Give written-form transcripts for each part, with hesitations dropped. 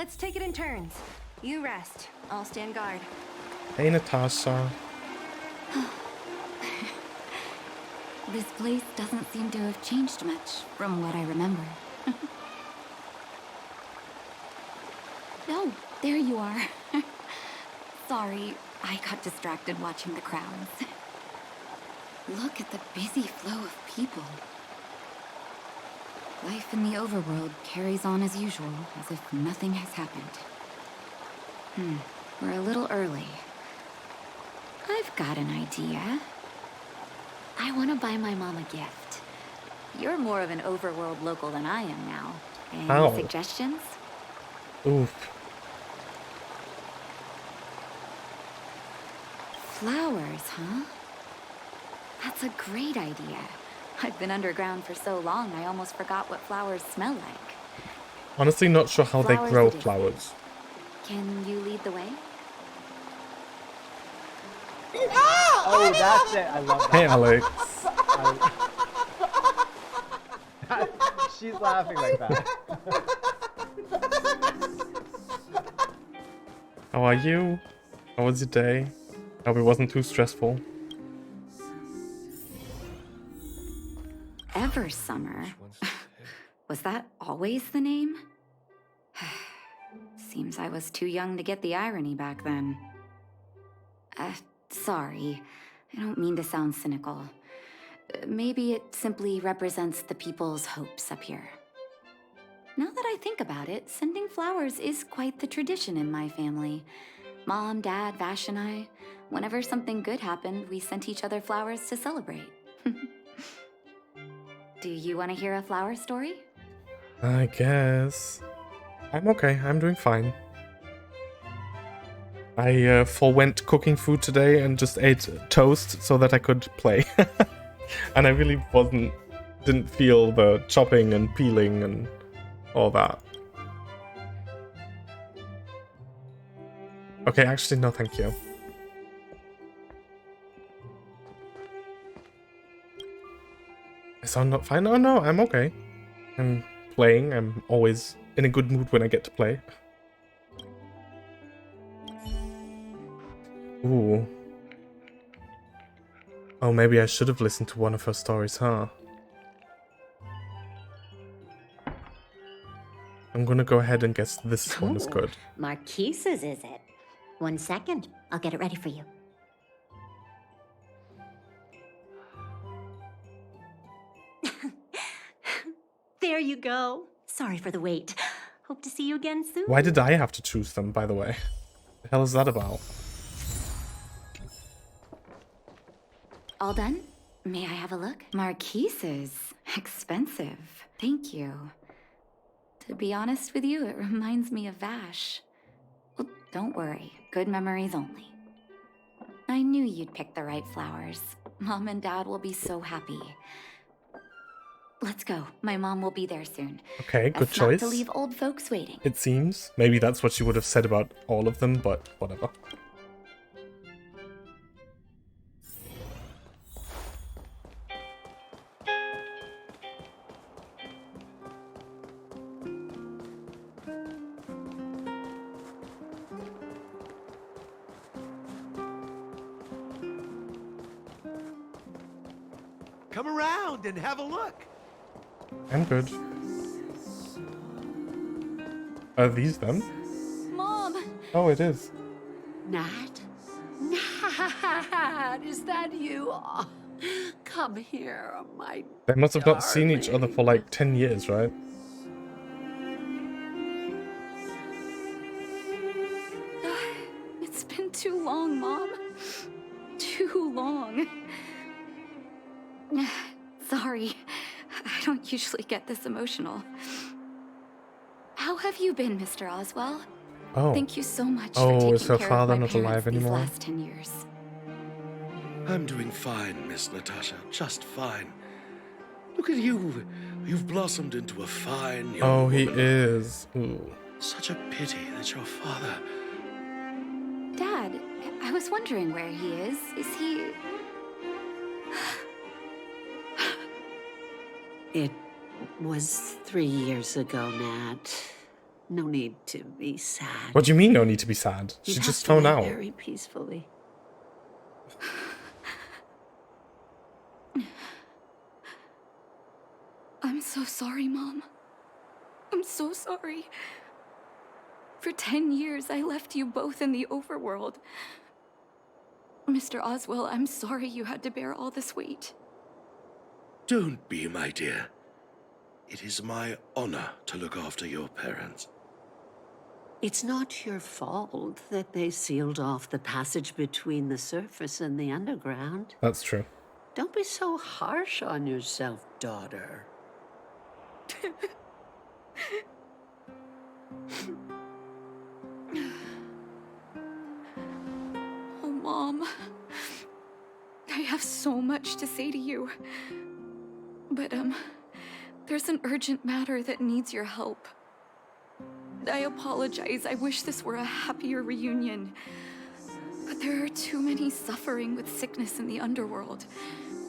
let's take it in turns. You rest. I'll stand guard. Hey, Natasha. This place doesn't seem to have changed much from what I remember. Oh, there you are. Sorry, I got distracted watching the crowds. Look at the busy flow of people. Life in the overworld carries on as usual, as if nothing has happened. We're a little early. I've got an idea. I want to buy my mom a gift. You're more of an overworld local than I am now. Any How? suggestions? Oof. Flowers, huh? That's a great idea. I've been underground for so long, I almost forgot what flowers smell like. Honestly, not sure how they grow flowers. Can you lead the way? Oh, that's it. I love that. Hey, Alex. She's laughing like that. How are you? How was your day? Hope it wasn't too stressful. Ever Summer. Was that always the name? Seems I was too young to get the irony back then. Sorry. I don't mean to sound cynical. Maybe it simply represents the people's hopes up here. Now that I think about it, sending flowers is quite the tradition in my family. Mom, Dad, Vash, and I, whenever something good happened, we sent each other flowers to celebrate. Do you want to hear a flower story? I guess. I'm okay. I'm doing fine. I forwent cooking food today and just ate toast so that I could play. And I really didn't feel the chopping and peeling and all that. Okay, actually, no, thank you. I sound not fine? Oh no, I'm okay. I'm playing. I'm always in a good mood when I get to play. Ooh. Oh, maybe I should have listened to one of her stories, huh? I'm gonna go ahead and guess this one is good. Marquise's, is it? 1 second. I'll get it ready for you. There you go. Sorry for the wait. Hope to see you again soon. Why did I have to choose them, by the way? The hell is that about? All done? May I have a look? Marquise's. Expensive. Thank you. To be honest with you, it reminds me of Vash. Well, don't worry. Good memories only. I knew you'd pick the right flowers. Mom and Dad will be so happy. Let's go. My mom will be there soon. Okay, good Best not choice. to leave old folks waiting. It seems. Maybe that's what she would have said about all of them, but whatever. Come around and have a look. I'm good. Are these them? Mom! Oh, it is. Nat? Nat, is that you? Oh, come here, my They must have not seen each other for like 10 years, right? It's been too long, Mom. Too long. Sorry. I don't usually get this emotional. How have you been, Mr. Oswell? Oh. Thank you so much Oh, for is taking her care father of my not alive parents these anymore? last 10 years. I'm doing fine, Miss Natasha. Just fine. Look at you. You've blossomed into a fine young Oh, he woman. is. Ooh. Such a pity that your father... Dad, I was wondering where he is. Is he... It was 3 years ago, Nat. No need to be sad. What do you mean, no need to be sad? He She passed just found away out. very peacefully. I'm so sorry, Mom. I'm so sorry. For 10 years, I left you both in the overworld. Mr. Oswell, I'm sorry you had to bear all this weight. Don't be, my dear. It is my honor to look after your parents. It's not your fault that they sealed off the passage between the surface and the underground. That's true. Don't be so harsh on yourself, daughter. Oh, Mom. I have so much to say to you. But, there's an urgent matter that needs your help. I apologize. I wish this were a happier reunion. But there are too many suffering with sickness in the underworld.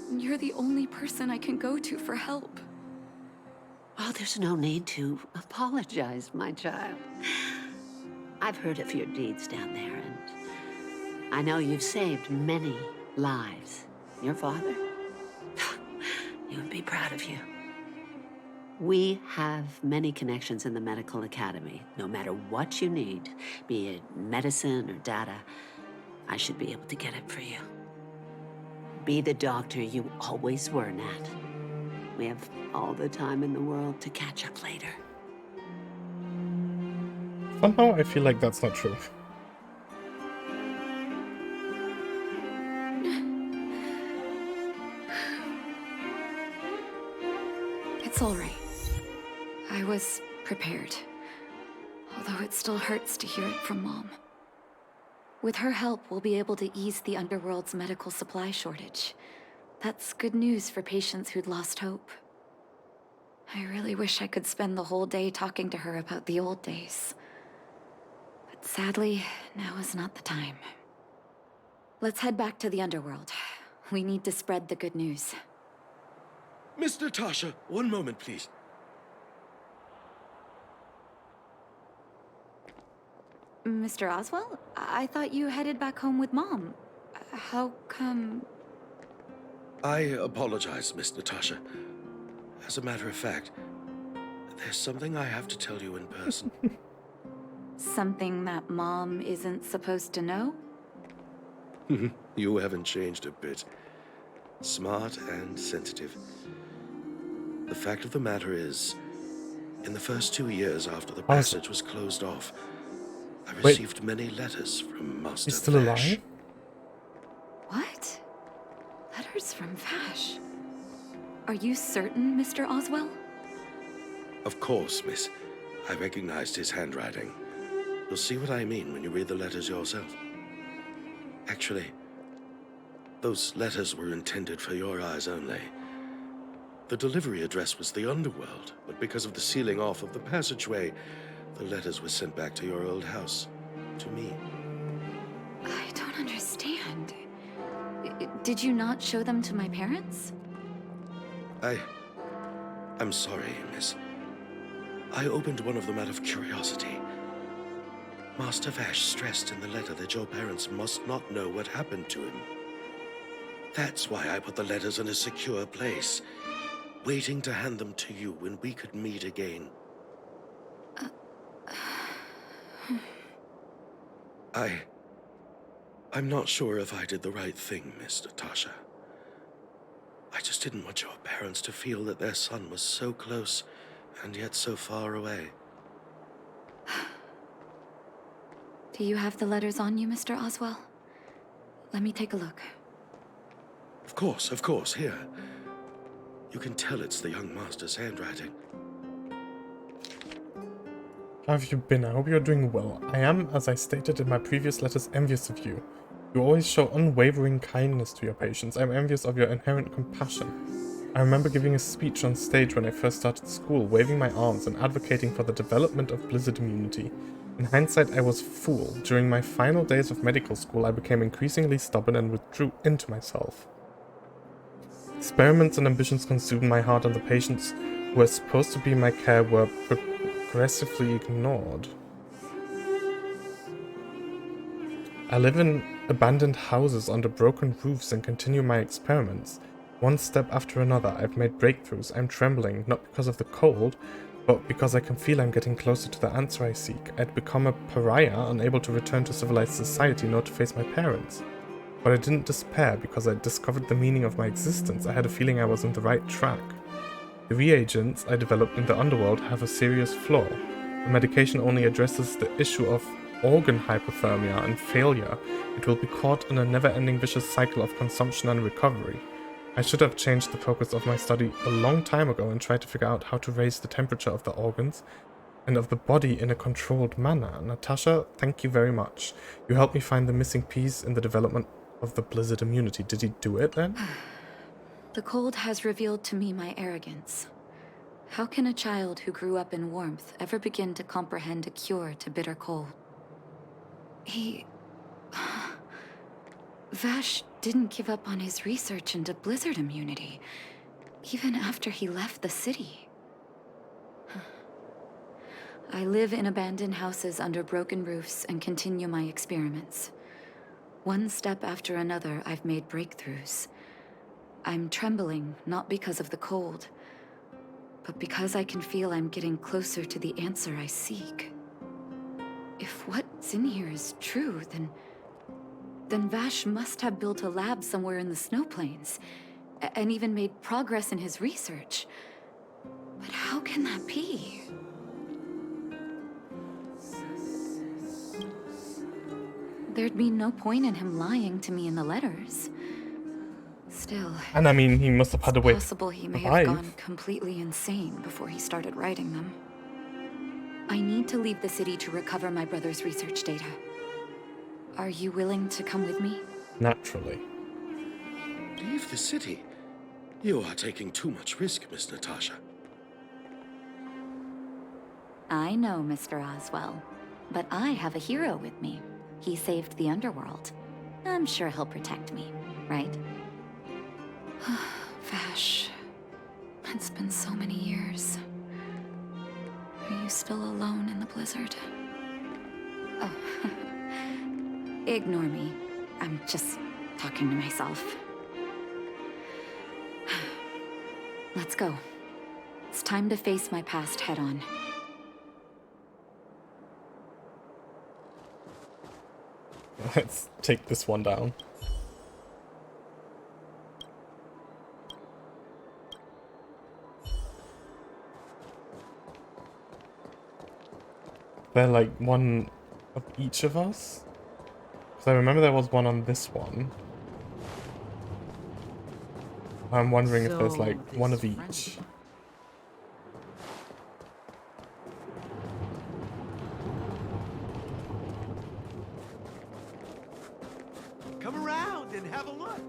And you're the only person I can go to for help. Oh, there's no need to apologize, my child. I've heard of your deeds down there, and I know you've saved many lives. Your father, he would be proud of you. We have many connections in the medical academy. No matter what you need, be it medicine or data, I should be able to get it for you. Be the doctor you always were, Nat. We have all the time in the world to catch up later. Somehow I feel like that's not true. It's all right. I was prepared. Although it still hurts to hear it from Mom. With her help, we'll be able to ease the underworld's medical supply shortage. That's good news for patients who'd lost hope. I really wish I could spend the whole day talking to her about the old days. But sadly, now is not the time. Let's head back to the underworld. We need to spread the good news. Miss Natasha, one moment, please. Mr. Oswell? I thought you headed back home with Mom. How come... I apologize, Miss Natasha. As a matter of fact, there's something I have to tell you in person. Something that Mom isn't supposed to know? You haven't changed a bit. Smart and sensitive. The fact of the matter is, in the first 2 years after the passage was closed off, I received many letters from Master He's still Vash. alive? What? Letters from Vash? Are you certain, Mr. Oswell? Of course, miss. I recognized his handwriting. You'll see what I mean when you read the letters yourself. Actually, those letters were intended for your eyes only. The delivery address was the underworld, but because of the sealing off of the passageway, the letters were sent back to your old house, to me. I don't understand. Did you not show them to my parents? I'm sorry, miss. I opened one of them out of curiosity. Master Vash stressed in the letter that your parents must not know what happened to him. That's why I put the letters in a secure place, waiting to hand them to you when we could meet again. I'm not sure if I did the right thing, Miss Natasha. I just didn't want your parents to feel that their son was so close and yet so far away. Do you have the letters on you, Mr. Oswell? Let me take a look. Of course, here. You can tell it's the young master's handwriting. How have you been? I hope you're doing well. I am, as I stated in my previous letters, envious of you. You always show unwavering kindness to your patients. I'm envious of your inherent compassion. I remember giving a speech on stage when I first started school, waving my arms and advocating for the development of blizzard immunity. In hindsight, I was a fool. During my final days of medical school, I became increasingly stubborn and withdrew into myself. Experiments and ambitions consumed my heart, and the patients who were supposed to be my care were aggressively ignored. I live in abandoned houses under broken roofs and continue my experiments. One step after another, I've made breakthroughs. I'm trembling, not because of the cold, but because I can feel I'm getting closer to the answer I seek. I'd become a pariah, unable to return to civilized society nor to face my parents. But I didn't despair because I discovered the meaning of my existence. I had a feeling I was on the right track. The reagents I developed in the underworld have a serious flaw. The medication only addresses the issue of organ hypothermia and failure. It will be caught in a never-ending vicious cycle of consumption and recovery. I should have changed the focus of my study a long time ago and tried to figure out how to raise the temperature of the organs and of the body in a controlled manner. Natasha, thank you very much. You helped me find the missing piece in the development of the blizzard immunity. Did he do it then? The cold has revealed to me my arrogance. How can a child who grew up in warmth ever begin to comprehend a cure to bitter cold? Vash didn't give up on his research into blizzard immunity, even after he left the city. I live in abandoned houses under broken roofs and continue my experiments. One step after another, I've made breakthroughs. I'm trembling, not because of the cold, but because I can feel I'm getting closer to the answer I seek. If what's in here is true, then Vash must have built a lab somewhere in the snow plains, and even made progress in his research. But how can that be? There'd be no point in him lying to me in the letters. Still, And I mean, he must have had to wait. possible he may have gone completely insane before he started writing them. I need to leave the city to recover my brother's research data. Are you willing to come with me? Naturally. Leave the city? You are taking too much risk, Miss Natasha. I know, Mr. Oswell, but I have a hero with me. He saved the underworld. I'm sure he'll protect me, right? Vash, it's been so many years. Are you still alone in the blizzard? Oh, ignore me. I'm just talking to myself. Let's go. It's time to face my past head-on. Let's take this one down. They're like one of each of us? Because I remember there was one on this one. I'm wondering if there's like one of each. Come around and have a look.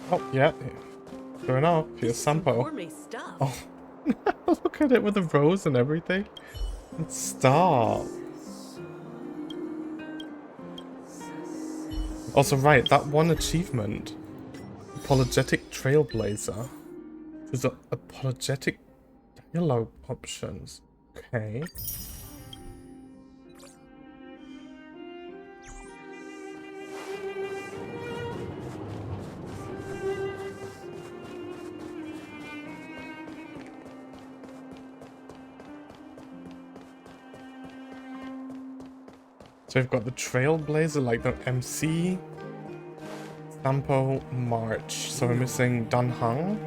Oh, yeah. Sure enough, here's Sampo. Gourmet stuff. Oh, look at it with the rose and everything. Stop. Also, right, that one achievement. Apologetic Trailblazer. There's apologetic dialogue options. Okay. So we've got the Trailblazer, like the MC, Sampo, March. So we're missing Dan Hang.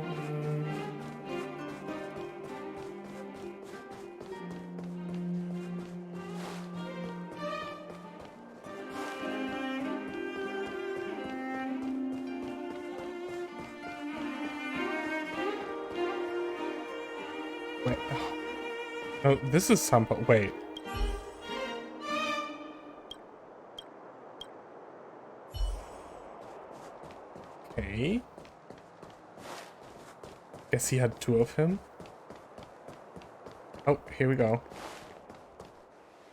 Wait. Oh, this is Sampo. Wait. Okay. Guess he had two of him. Oh, here we go.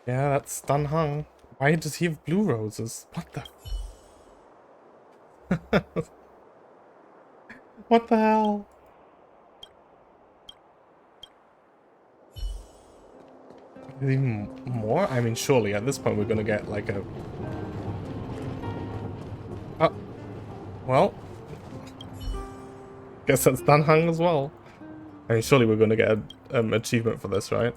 Yeah, that's Dan Hang. Why does he have blue roses? What the? What the hell? Even more? I mean, surely at this point we're gonna get like a... Oh, well. Guess that's done hung as well. I mean, surely we're gonna get an achievement for this, right?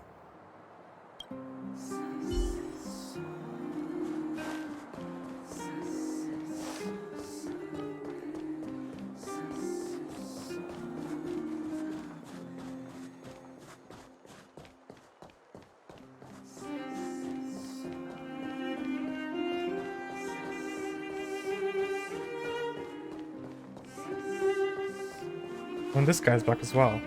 And this guy's back as well.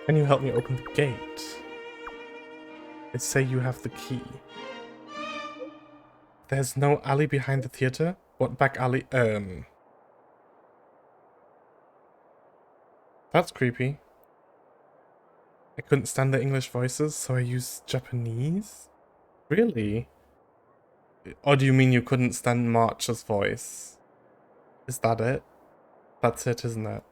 Can you help me open the gate? They say you have the key. There's no alley behind the theater? What back alley? That's creepy. I couldn't stand the English voices, so I used Japanese? Really? Or do you mean you couldn't stand March's voice? Is that it? That's it, isn't it?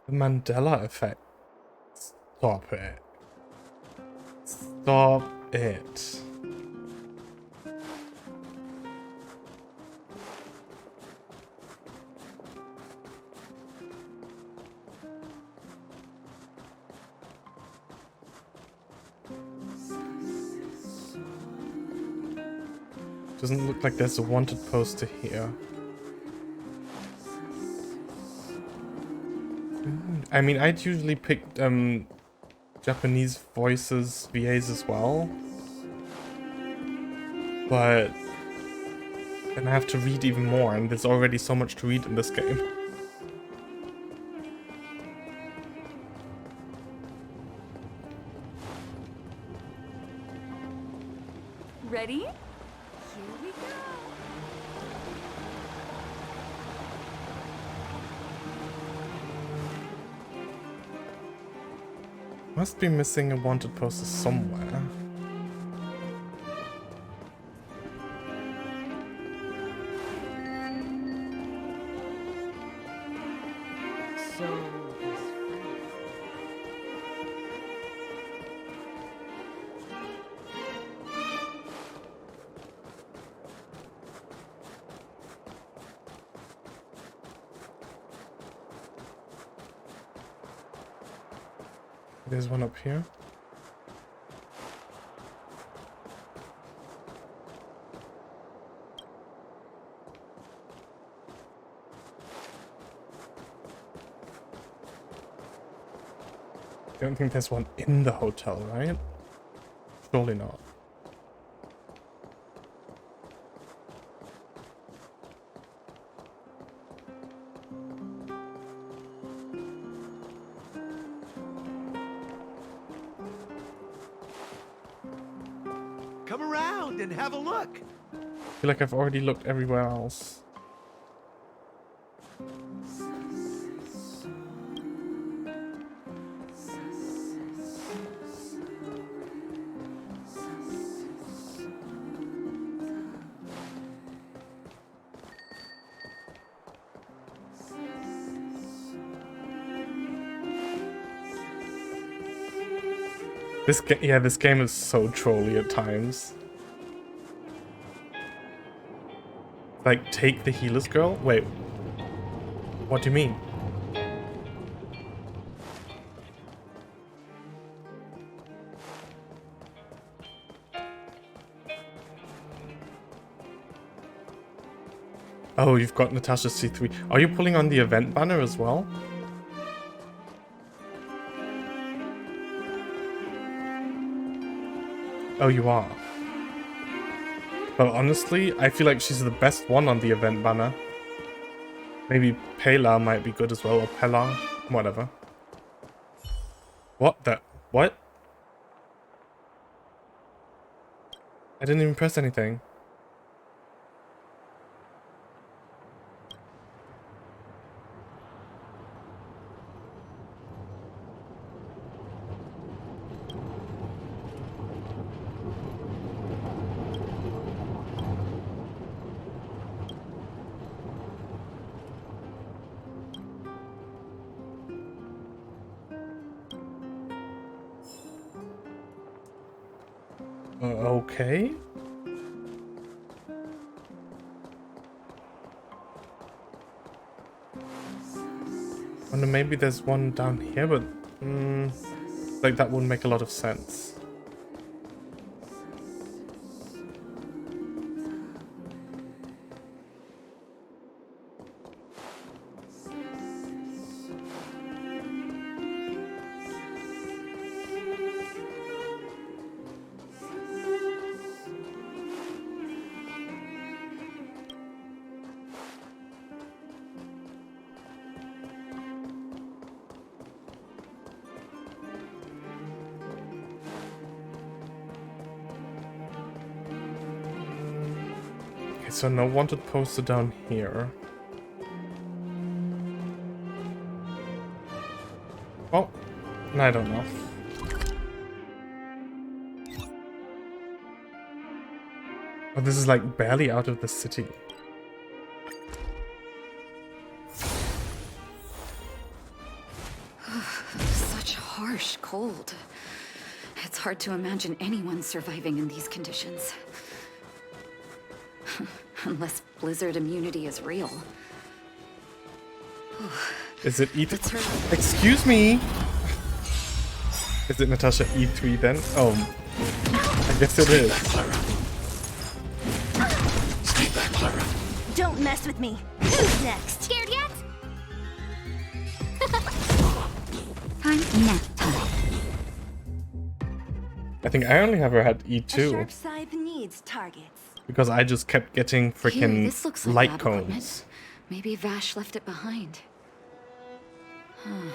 The Mandela effect. Stop it. Stop it. Doesn't look like there's a wanted poster here. I mean, I'd usually pick Japanese voices VAs as well, but then I have to read even more, and there's already so much to read in this game. Ready? Here we go. Must be missing a wanted poster somewhere. There's one up here. I don't think there's one in the hotel, right? Surely not. Come around and have a look. I feel like I've already looked everywhere else. This game is so trolly at times. Like, take the healer's girl? Wait. What do you mean? Oh, you've got Natasha C3. Are you pulling on the event banner as well? Oh, you are. Well, honestly, I feel like she's the best one on the event banner. Maybe Pela might be good as well, or Pela, whatever. What the? What? I didn't even press anything. Okay. Wonder maybe there's one down here, but like that wouldn't make a lot of sense. So no wanted poster down here. Oh, I don't know. Oh, this is like barely out of the city. Such harsh cold. It's hard to imagine anyone surviving in these conditions. Unless blizzard immunity is real. Is it E3? Let's hurry. Excuse me! Is it Natasha E3 then? Oh, I guess it is. Stay back, Clara. Don't mess with me. Who's next? Scared yet? Time nap time. I think I only ever had A E2 sharp scythe needs targets. because I just kept getting Here, freaking this looks like light lab cones. equipment. Maybe Vash left it behind. Huh.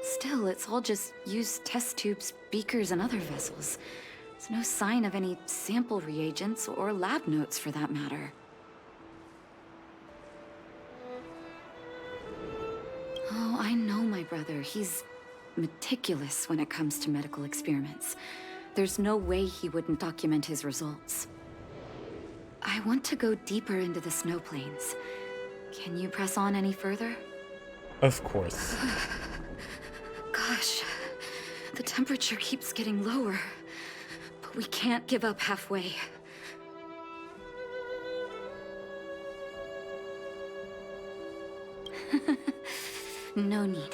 Still, it's all just used test tubes, beakers, and other vessels. There's no sign of any sample reagents or lab notes for that matter. Oh, I know my brother. He's meticulous when it comes to medical experiments. There's no way he wouldn't document his results. I want to go deeper into the snow plains. Can you press on any further? Of course. Gosh, the temperature keeps getting lower, but we can't give up halfway. No need.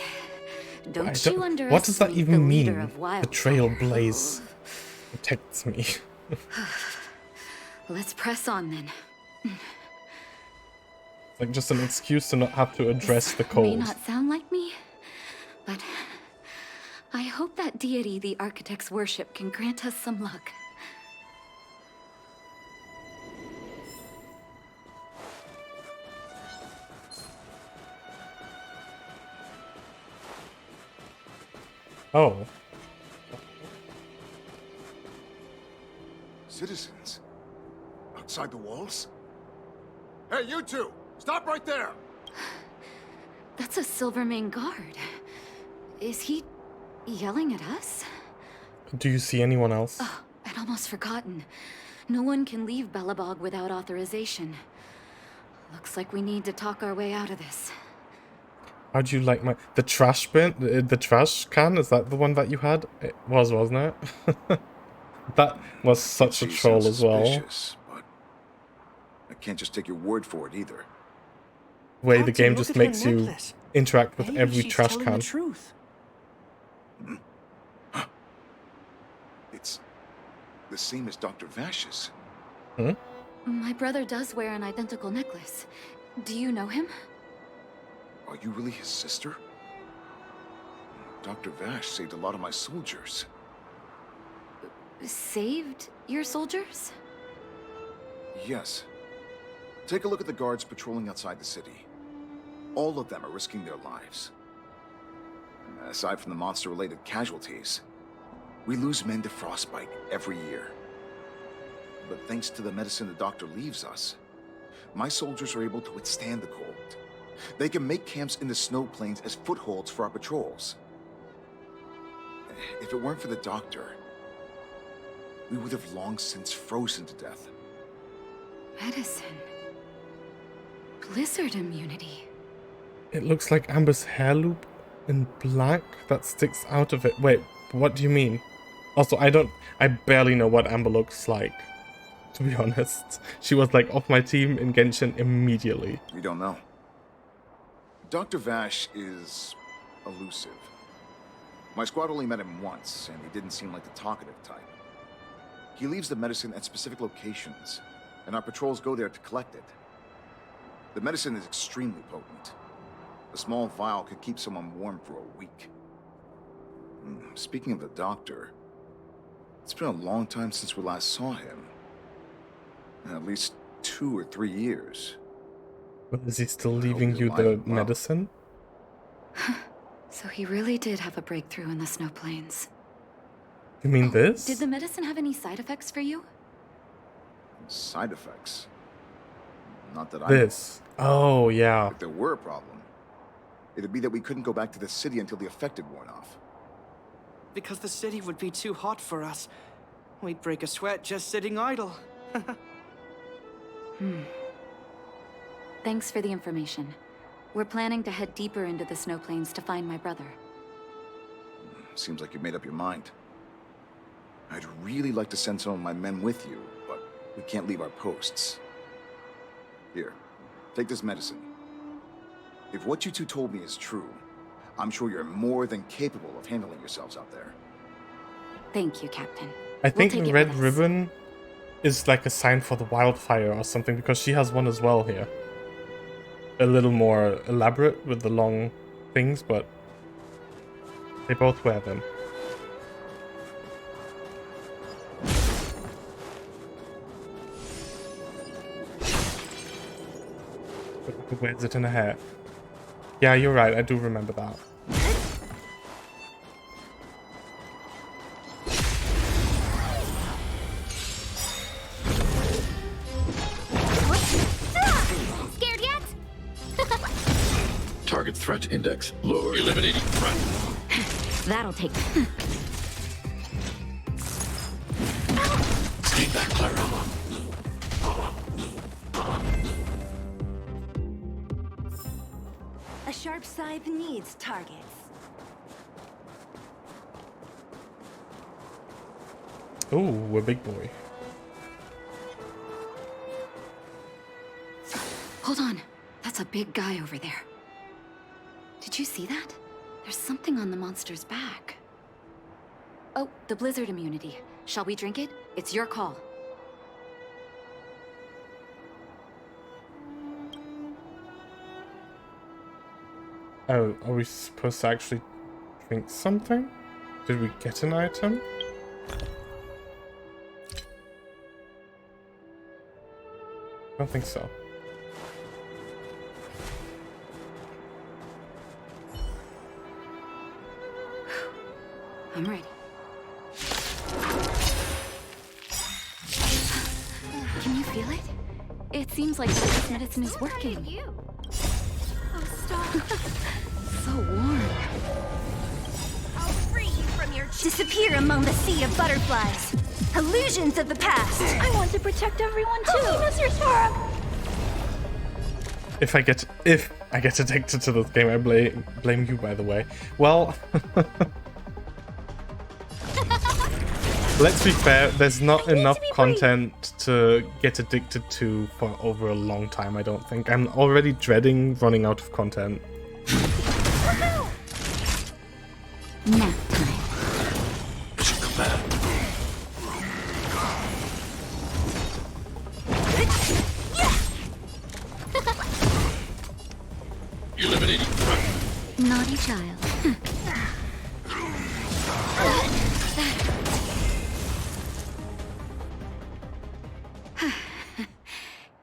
Don't you underestimate What does that the even leader mean? of The Wildfire. trailblaze protects me. Let's press on then. It's like just an excuse to not have to address the May cold. not sound like me, but I hope that deity the architects worship can grant us some luck. Oh. Citizens? Outside the walls? Hey, you two! Stop right there! That's a Silvermane guard. Is he yelling at us? Do you see anyone else? Oh, I'd almost forgotten. No one can leave Belobog without authorization. Looks like we need to talk our way out of this. How'd you like my... The trash bin? The trash can? Is that the one that you had? It was, wasn't it? That was such a She troll sounds as well. suspicious, but I can't just take your word for it either. Way the Captain, game look just at her makes you necklace. interact with Maybe every she's trash telling can. the truth. It's the same as Dr. Vash's. Hmm? My brother does wear an identical necklace. Do you know him? Are you really his sister? Dr. Vash saved a lot of my soldiers. Saved your soldiers? Yes. Take a look at the guards patrolling outside the city. All of them are risking their lives. Aside from the monster-related casualties, we lose men to frostbite every year. But thanks to the medicine the doctor leaves us, my soldiers are able to withstand the cold. They can make camps in the snow plains as footholds for our patrols. If it weren't for the doctor, we would have long since frozen to death. Medicine. Blizzard immunity. It looks like Amber's hair loop in black that sticks out of it. Wait, what do you mean? Also, I barely know what Amber looks like, to be honest. She was like off my team in Genshin immediately. We don't know. Dr. Vash is elusive. My squad only met him once, and he didn't seem like the talkative type. He leaves the medicine at specific locations, and our patrols go there to collect it. The medicine is extremely potent. A small vial could keep someone warm for a week. Speaking of the doctor, it's been a long time since we last saw him. At least 2 or 3 years. But is he still leaving you the medicine? So he really did have a breakthrough in the snow plains. You mean this? Did the medicine have any side effects for you? Side effects? Not that I This. Oh, yeah. If there were a problem, it'd be that we couldn't go back to the city until the effect had worn off. Because the city would be too hot for us. We'd break a sweat just sitting idle. Thanks for the information. We're planning to head deeper into the snow plains to find my brother. Seems like you've made up your mind. I'd really like to send some of my men with you, but we can't leave our posts. Here, take this medicine. If what you two told me is true, I'm sure you're more than capable of handling yourselves out there. Thank you, Captain. I think We'll take the it red with us. ribbon is like a sign for the wildfire or something, because she has one as well here. A little more elaborate with the long things, but they both wear them. Who wears it in a hat? Yeah, you're right, I do remember that. Scared yet? Target threat index lower. Eliminating threat. That'll take. Stay back, Clara. A sharp scythe needs targets. Ooh, a big boy. Hold on. That's a big guy over there. Did you see that? There's something on the monster's back. Oh, the blizzard immunity. Shall we drink it? It's your call. Oh, are we supposed to actually drink something? Did we get an item? I don't think so. I'm ready. Can you feel it? It seems like this medicine is working. Oh, stop. So warm. I'll free you from your disappear among the sea of butterflies. Illusions of the past. I want to protect everyone too. If I get addicted to this game, I blame you, by the way. Well, let's be fair, there's not enough content to get addicted to for over a long time, I don't think. I'm already dreading running out of content. Nap time. Eliminating front. Naughty child.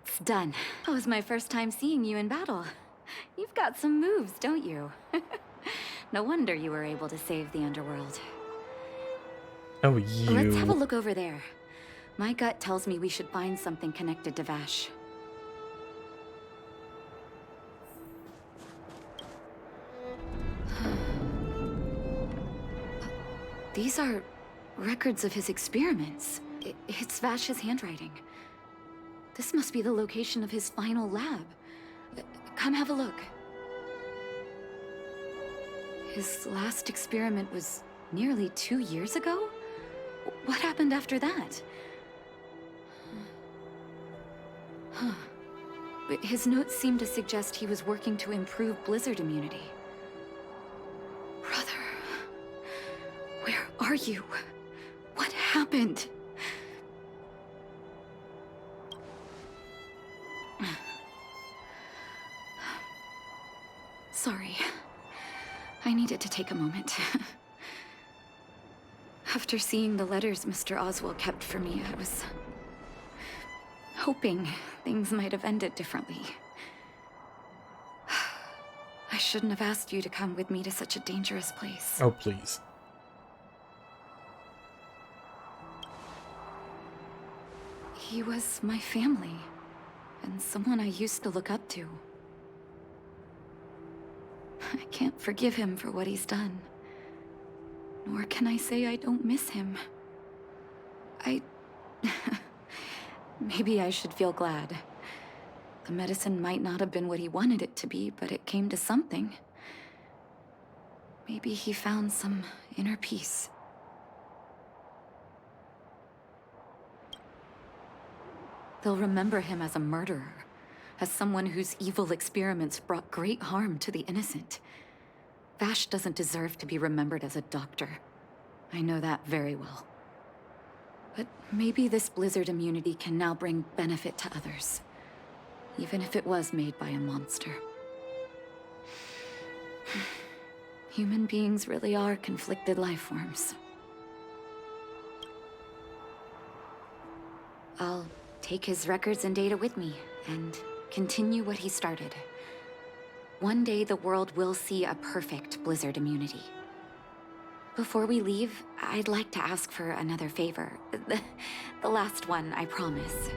It's done. That was my first time seeing you in battle. You've got some moves, don't you? No wonder you were able to save the underworld. Oh, you. Let's have a look over there. My gut tells me we should find something connected to Vash. These are records of his experiments. It's Vash's handwriting. This must be the location of his final lab. Come have a look. His last experiment was nearly 2 years ago? What happened after that? Huh. But his notes seem to suggest he was working to improve blizzard immunity. Brother, where are you? What happened? Sorry. I needed to take a moment. After seeing the letters Mr. Oswald kept for me, I was hoping things might have ended differently. I shouldn't have asked you to come with me to such a dangerous place. Oh, please. He was my family, and someone I used to look up to. I can't forgive him for what he's done. Nor can I say I don't miss him. Maybe I should feel glad. The medicine might not have been what he wanted it to be, but it came to something. Maybe he found some inner peace. They'll remember him as a murderer, as someone whose evil experiments brought great harm to the innocent. Vash doesn't deserve to be remembered as a doctor. I know that very well. But maybe this blizzard immunity can now bring benefit to others, even if it was made by a monster. Human beings really are conflicted life forms. I'll take his records and data with me, and continue what he started. One day the world will see a perfect blizzard immunity. Before we leave, I'd like to ask for another favor. The last one, I promise.